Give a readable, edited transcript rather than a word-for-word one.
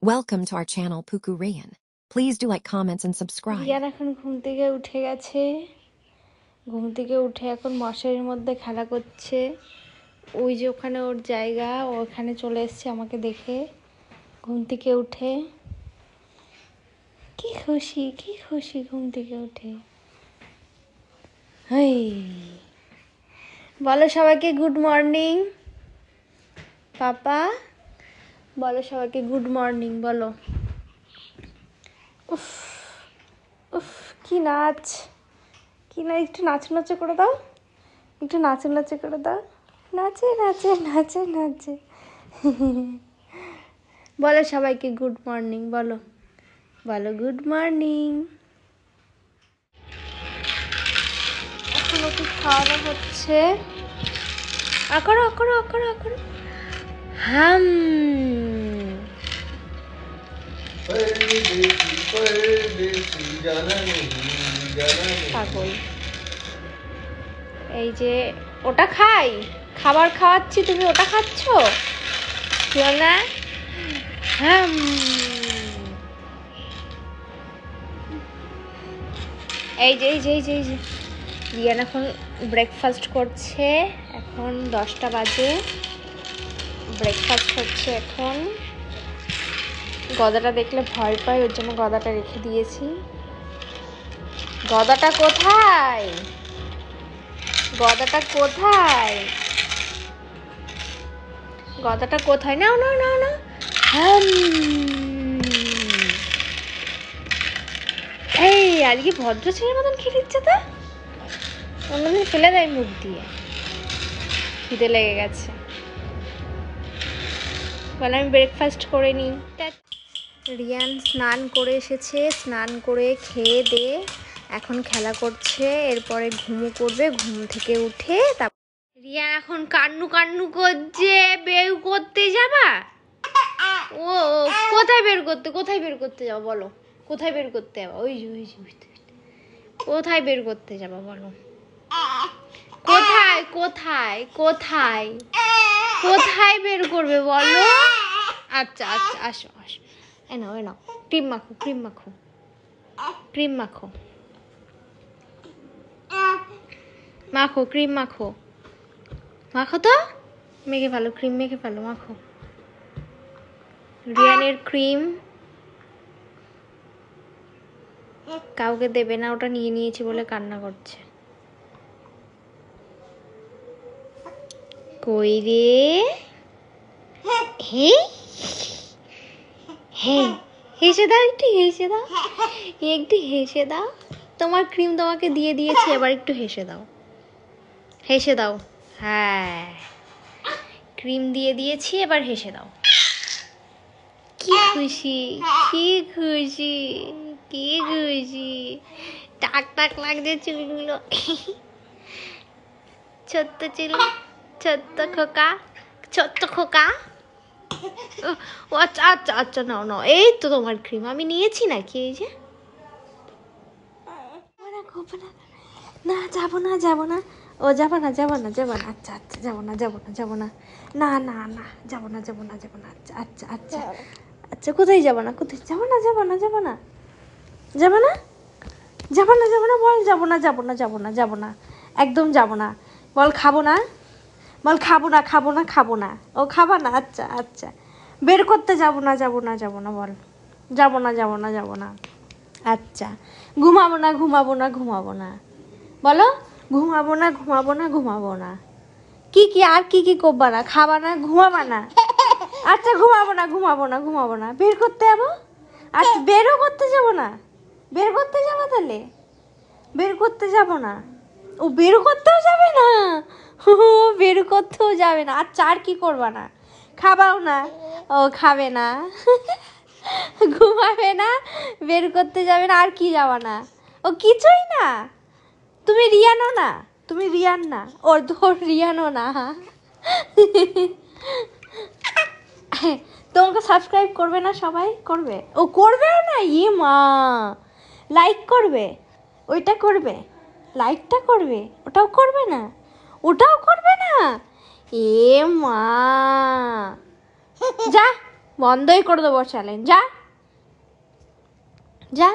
Welcome to our channel Puku Rayan. Please do like, comments and subscribe. Riyan এখন ঘুম থেকে উঠে গেছে। ঘুম থেকে উঠে এখন মশারির মধ্যে খেলা করছে। ওই যে ওখানে ওর জায়গা, ওখানে চলে এসেছে আমাকে দেখে ঘুম থেকে উঠে। কি খুশি ঘুম থেকে উঠে। হাই, বলো সবাইকে গুড মর্নিং। পাপা বলো সবাইকে গুড মর্নিং বলো। উফ উফ, কি নাচ একটু নাচে করে দাও, একটু নাচে করে দাও। নাচে বলো সবাইকে গুড মর্নিং বলো গুড মর্নিং। এখন ওকে খাওয়ানো হচ্ছে। আকড়ো হাম। পাগল, এই যে ওটা খাই, খাবার খাওয়াচ্ছি তুমি ওটা খাচ্ছ না? হাম। এই যে রিয়ান এখন ব্রেকফাস্ট করছে। এখন 10টা বাজে, ব্রেকফাস্ট হচ্ছে এখন। গদাটা দেখলে ভয় পাই, ওর জন্য গদাটা রেখে দিয়েছি। গদাটা কোথায়? নাও এই আজকে ভদ্র ছেলের মতন খেয়ে দিচ্ছে তো, অন্যদিন ফেলে দেয় মুখ দিয়ে। খিদে লেগে গেছে, বলে আমি ব্রেকফাস্ট করে নিই। রিয়ান স্নান করে এসেছে, স্নান করে খেয়ে দিয়ে এখন খেলা করছে। এরপরে ঘুমো করবে, ঘুম থেকে উঠে তারপর রিয়ান এখন কান্নু করছে। বের করতে যাবা? ও কোথায় বের করতে যাবো বলো? কোথায় বের করতে যাবা? ওই যে কোথায় বের করতে যাবা বলো? কোথায় বের করবে বলো? আচ্ছা আসো এনাও ক্রিম মাখো তো, মেখে ফেলো, ক্রিম মেখে ফেলো, মাখো। রিয়ানের ক্রিম কাউকে দেবে না, ওটা নিয়ে নিয়েছি বলে কান্না করছে। কই রে? হেসে দাও, একটু হেসে দাও। তোমার ক্রিম তোমাকে দিয়ে দিয়েছি, এবার একটু হেসে দাও। হ্যাঁ, ক্রিম দিয়ে দিয়েছি, এবার হেসে দাও। কি খুশি টাক লাগছে চুলগুলো। ছোট্ট চুল, ছোট্ট খোকা। ও আচ্ছা নাও, এই তো তোমার ক্রিম আমি নিয়েছি নাকি? এই যে না, যাবো না। ও যাবো না। আচ্ছা যাবো না। না যাবো না। আচ্ছা কোথায় যাবো না? যাবো না বল, যাবো না, একদম যাবো না। বল খাবো না, খাবো না। ও খাবা না? আচ্ছা বের করতে যাবো না বল। যাবো না। আচ্ছা ঘুমাবো না বলো। ঘুমাবো না। কি আর কি করবা না? খাবা না, ঘুমাবা না? আচ্ছা ঘুমাবো না। বের করতে যাবো? আচ্ছা বের করতে যাবো তাহলে? বের করতে যাবো না? ও বের করতেও যাবে না। আচ্ছা আর কি করবা না? খাবাও না? ও খাবে না। ঘুমাবে না, বের করতে যাবে না, আর কি যাবা না? ও কিছুই না। তুমি রিয়ান না, ওর রিয়ানও না। তোমাকে সাবস্ক্রাইব করবে না? সবাই করবে। ও করবেও না? মা, লাইক করবে, ওইটা করবে, লাইকটা করবে, ওটাও করবে না। মা যা বন্ধই করে দেবো চ্যালেঞ্জ। যা যা।